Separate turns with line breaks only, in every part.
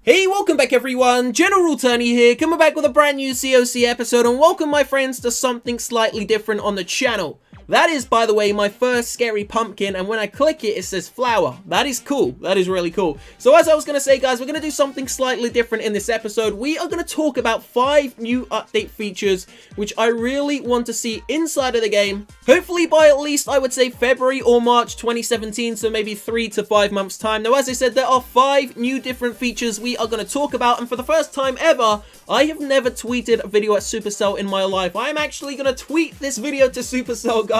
Hey, welcome back everyone, General Turney here, coming back with a brand new COC episode, and welcome my friends to something slightly different on the channel. That is, by the way, my first scary pumpkin, and when I click it, it says flower. That is cool. That is really cool. So as I was going to say, guys, we're going to do something slightly different in this episode. We are going to talk about 5 new update features, which I really want to see inside of the game. Hopefully by at least, I would say, February or March 2017, so maybe 3 to 5 months time. Now, as I said, there are 5 new different features we are going to talk about, and for the first time ever, I have never tweeted a video at Supercell in my life. I am actually going to tweet this video to Supercell, guys.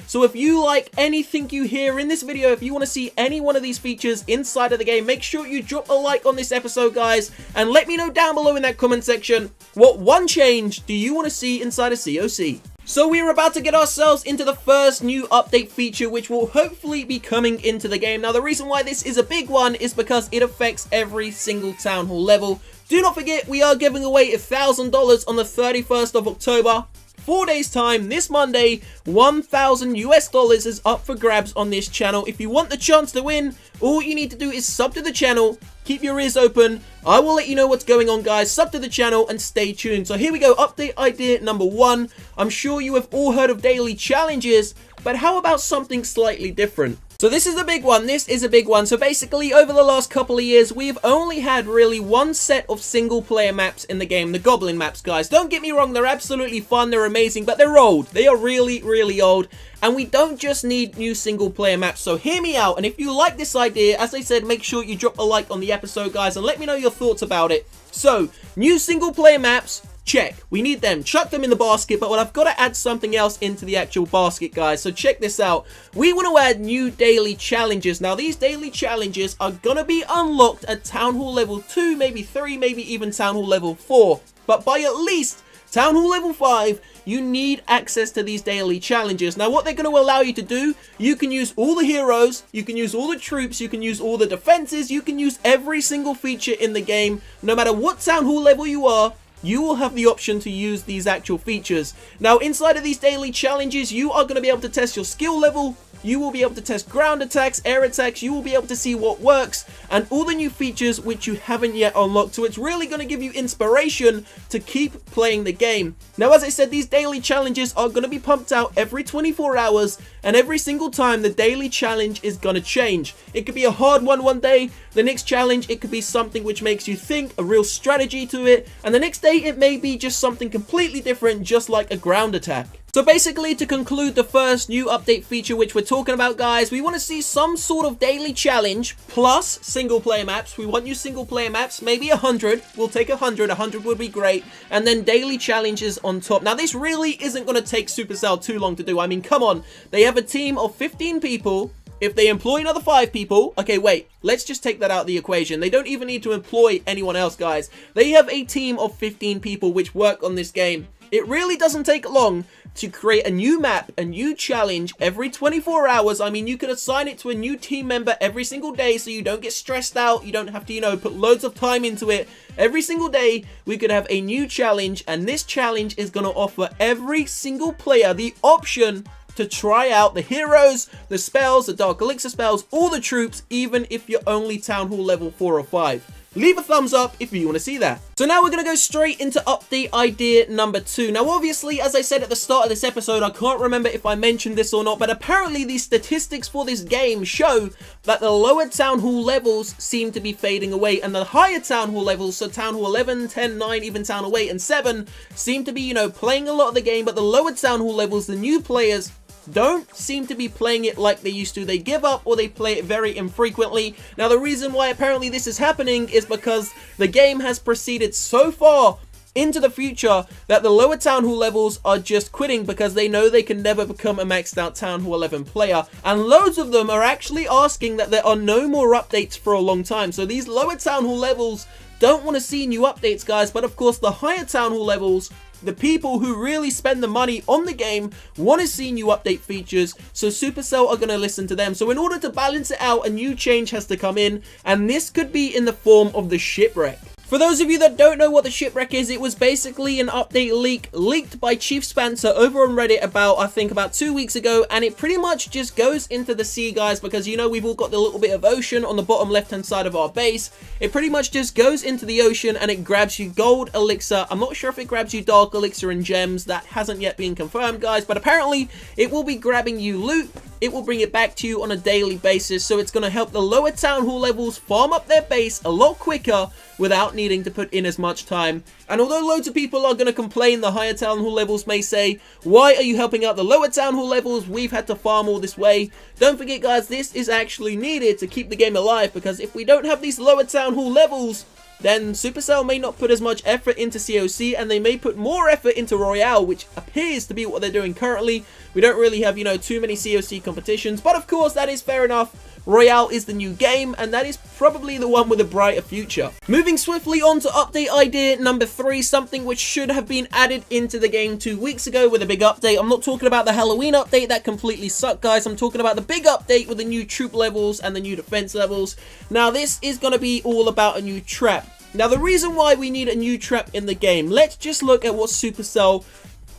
So if you like anything you hear in this video, if you want to see any one of these features inside of the game, make sure you drop a like on this episode, guys, and let me know down below in that comment section, what one change do you want to see inside of COC? So we're about to get ourselves into the first new update feature, which will hopefully be coming into the game. Now, the reason why this is a big one is because it affects every single Town Hall level. Do not forget, we are giving away $1,000 on the 31st of October. 4 days time, this Monday, $1,000 is up for grabs on this channel. If you want the chance to win, all you need to do is sub to the channel, keep your ears open. I will let you know what's going on, guys. Sub to the channel and stay tuned. So here we go, update idea number 1. I'm sure you have all heard of daily challenges, but how about something slightly different? So this is a big one. This is a big one. So basically, over the last couple of years, we've only had really one set of single player maps in the game, the Goblin maps, guys. Don't get me wrong, they're absolutely fun, they're amazing, but they're old. They are really, really old. And we don't just need new single player maps, so hear me out. And if you like this idea, as I said, make sure you drop a like on the episode, guys, and let me know your thoughts about it. So, new single player maps. Check. We need them. Chuck them in the basket, but I've got to add something else into the actual basket, guys. So check this out. We want to add new daily challenges. Now, these daily challenges are going to be unlocked at Town Hall level 2, maybe 3, maybe even Town Hall level 4. But by at least Town Hall level 5, you need access to these daily challenges. Now, what they're going to allow you to do, you can use all the heroes, you can use all the troops, you can use all the defenses, you can use every single feature in the game. No matter what Town Hall level you are, you will have the option to use these actual features. Now, inside of these daily challenges, you are going to be able to test your skill level. You will be able to test ground attacks, air attacks. You will be able to see what works and all the new features which you haven't yet unlocked. So it's really going to give you inspiration to keep playing the game. Now, as I said, these daily challenges are going to be pumped out every 24 hours, and every single time the daily challenge is going to change. It could be a hard one day. The next challenge, it could be something which makes you think, a real strategy to it. And the next day, it may be just something completely different, just like a ground attack. So basically, to conclude the first new update feature which we're talking about, guys, we want to see some sort of daily challenge plus single player maps. We want new single player maps, maybe 100. We'll take 100. 100 would be great. And then daily challenges on top. Now, this really isn't going to take Supercell too long to do. I mean, come on. They have a team of 15 people. If they employ another 5 people, okay, wait, let's just take that out of the equation. They don't even need to employ anyone else, guys. They have a team of 15 people which work on this game. It really doesn't take long to create a new map, a new challenge every 24 hours. I mean, you can assign it to a new team member every single day so you don't get stressed out. You don't have to, you know, put loads of time into it. Every single day, we could have a new challenge, and this challenge is going to offer every single player the option to try out the heroes, the spells, the dark elixir spells, all the troops, even if you're only Town Hall level 4 or 5. Leave a thumbs up if you want to see that. So now we're going to go straight into update idea number 2. Now, obviously, as I said at the start of this episode, I can't remember if I mentioned this or not, but apparently the statistics for this game show that the lower Town Hall levels seem to be fading away, and the higher Town Hall levels, so Town Hall 11, 10, 9, even Town Hall 8 and 7, seem to be, you know, playing a lot of the game, but the lower Town Hall levels, the new players, don't seem to be playing it like they used to. They give up or they play it very infrequently. Now, the reason why apparently this is happening is because the game has proceeded so far into the future that the lower Town Hall levels are just quitting because they know they can never become a maxed out Town Hall 11 player. And loads of them are actually asking that there are no more updates for a long time. So these lower Town Hall levels don't want to see new updates, guys. But of course, the higher Town Hall levels, the people who really spend the money on the game, want to see new update features, so Supercell are going to listen to them. So in order to balance it out, a new change has to come in, and this could be in the form of the shipwreck. For those of you that don't know what the shipwreck is, it was basically an update leaked by Chief Spencer over on Reddit I think about 2 weeks ago, and it pretty much just goes into the sea, guys, because you know we've all got the little bit of ocean on the bottom left hand side of our base. It pretty much just goes into the ocean and it grabs you gold, elixir. I'm not sure if it grabs you dark elixir and gems. That hasn't yet been confirmed, guys, but apparently it will be grabbing you loot. It will bring it back to you on a daily basis, so it's going to help the lower town hall levels farm up their base a lot quicker without needing to put in as much time. And although loads of people are going to complain, the higher town hall levels may say, why are you helping out the lower town hall levels? We've had to farm all this way. Don't forget, guys, this is actually needed to keep the game alive, because if we don't have these lower town hall levels, then Supercell may not put as much effort into COC, and they may put more effort into Royale, which appears to be what they're doing currently. We don't really have, you know, too many COC competitions, but of course, that is fair enough. Royale is the new game, and that is probably the one with a brighter future. Moving swiftly on to update idea number 3, something which should have been added into the game 2 weeks ago with a big update. I'm not talking about the Halloween update, that completely sucked, guys. I'm talking about the big update with the new troop levels and the new defense levels. Now, this is going to be all about a new trap. Now, the reason why we need a new trap in the game, let's just look at what Supercell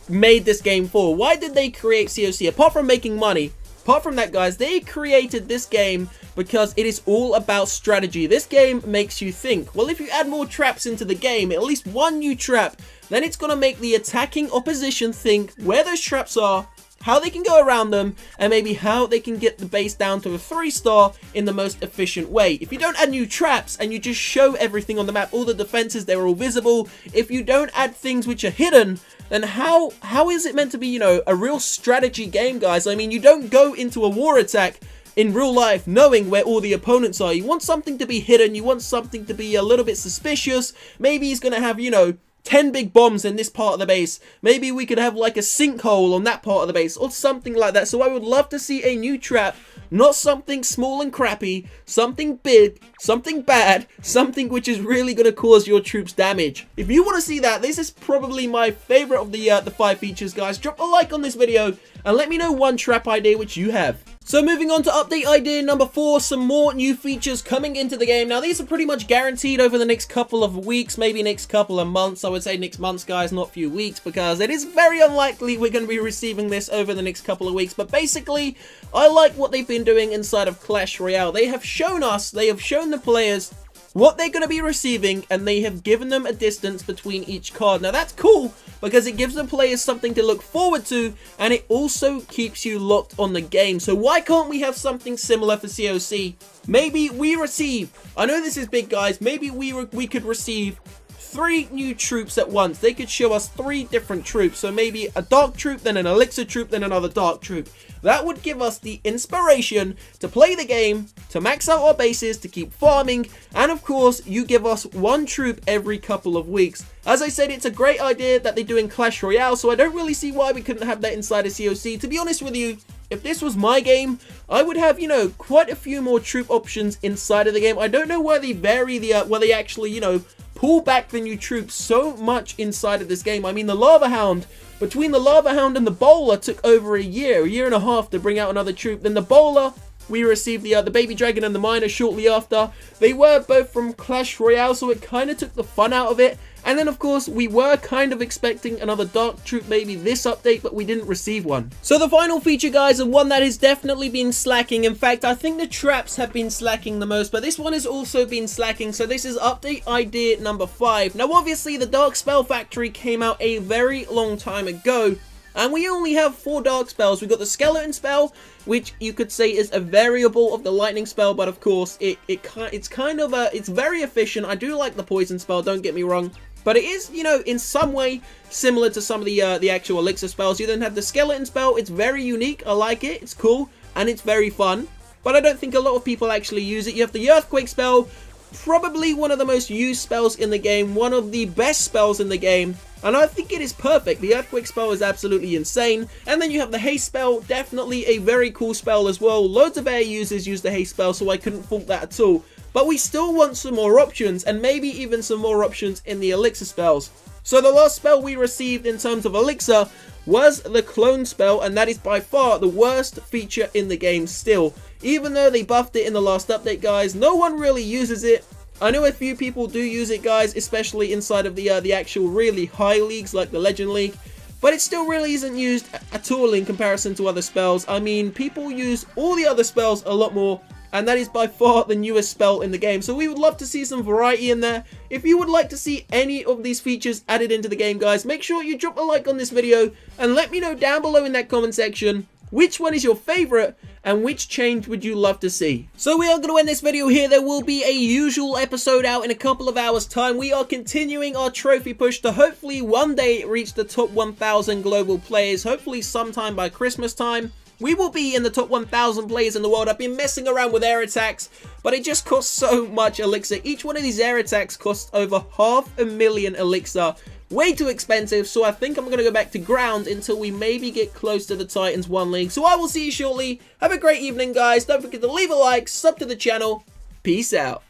made this game for. Why did they create COC? Apart from making money, apart from that, guys, they created this game because it is all about strategy. This game makes you think. Well, if you add more traps into the game, at least one new trap, then it's going to make the attacking opposition think where those traps are, how they can go around them, and maybe how they can get the base down to a 3-star in the most efficient way. If you don't add new traps and you just show everything on the map, all the defenses, they're all visible, if you don't add things which are hidden, then how is it meant to be, you know, a real strategy game, guys? I mean, you don't go into a war attack in real life knowing where all the opponents are. You want something to be hidden, you want something to be a little bit suspicious. Maybe he's gonna have, you know, 10 big bombs in this part of the base. Maybe we could have like a sinkhole on that part of the base or something like that. So I would love to see a new trap, not something small and crappy, something big, something bad, something which is really going to cause your troops damage. If you want to see that, this is probably my favorite of the 5 features, guys. Drop a like on this video and let me know one trap idea which you have. So moving on to update idea number 4, some more new features coming into the game. Now, these are pretty much guaranteed over the next couple of weeks, maybe next couple of months. I would say next months, guys, not few weeks, because it is very unlikely we're going to be receiving this over the next couple of weeks. But basically, I like what they've been doing inside of Clash Royale. They have shown the players what they're going to be receiving, and they have given them a distance between each card. Now, that's cool because it gives the players something to look forward to, and it also keeps you locked on the game. So why can't we have something similar for COC? Maybe we receive, I know this is big, guys, maybe we could receive 3 new troops at once. They could show us 3 different troops. So maybe a dark troop, then an elixir troop, then another dark troop. That would give us the inspiration to play the game, to max out our bases, to keep farming, and of course, you give us 1 troop every couple of weeks. As I said, it's a great idea that they do in Clash Royale, so I don't really see why we couldn't have that inside of COC. To be honest with you, if this was my game, I would have, you know, quite a few more troop options inside of the game. I don't know why they vary where they actually, you know, pull back the new troops so much inside of this game. I mean, the Lava Hound, between the Lava Hound and the Bowler took over a year and a half to bring out another troop. Then the Bowler, we received the Baby Dragon and the Miner shortly after. They were both from Clash Royale, so it kind of took the fun out of it. And then, of course, we were kind of expecting another Dark Troop maybe this update, but we didn't receive one. So the final feature, guys, and one that has definitely been slacking. In fact, I think the traps have been slacking the most, but this one has also been slacking. So this is update idea number 5. Now, obviously, the Dark Spell Factory came out a very long time ago, and we only have 4 dark spells. We've got the Skeleton Spell, which you could say is a variable of the Lightning Spell, but of course, it's very efficient. I do like the Poison Spell, don't get me wrong. But it is, you know, in some way similar to some of the actual elixir spells. You then have the Skeleton Spell. It's very unique. I like it. It's cool. And it's very fun. But I don't think a lot of people actually use it. You have the Earthquake Spell. Probably one of the most used spells in the game. One of the best spells in the game. And I think it is perfect. The Earthquake Spell is absolutely insane. And then you have the Haste Spell. Definitely a very cool spell as well. Loads of air users use the Haste Spell, so I couldn't fault that at all. But we still want some more options, and maybe even some more options in the elixir spells. So the last spell we received in terms of elixir was the Clone Spell, and that is by far the worst feature in the game still. Even though they buffed it in the last update, guys, no one really uses it. I know a few people do use it, guys, especially inside of the actual really high leagues like the Legend League, but it still really isn't used at all in comparison to other spells. I mean, people use all the other spells a lot more, and that is by far the newest spell in the game. So we would love to see some variety in there. If you would like to see any of these features added into the game, guys, make sure you drop a like on this video and let me know down below in that comment section which one is your favorite and which change would you love to see. So we are going to end this video here. There will be a usual episode out in a couple of hours time. We are continuing our trophy push to hopefully one day reach the top 1,000 global players, hopefully sometime by Christmas time. We will be in the top 1,000 players in the world. I've been messing around with air attacks, but it just costs so much elixir. Each one of these air attacks costs over 500,000 elixir. Way too expensive, so I think I'm going to go back to ground until we maybe get close to the Titans 1 League. So I will see you shortly. Have a great evening, guys. Don't forget to leave a like, sub to the channel. Peace out.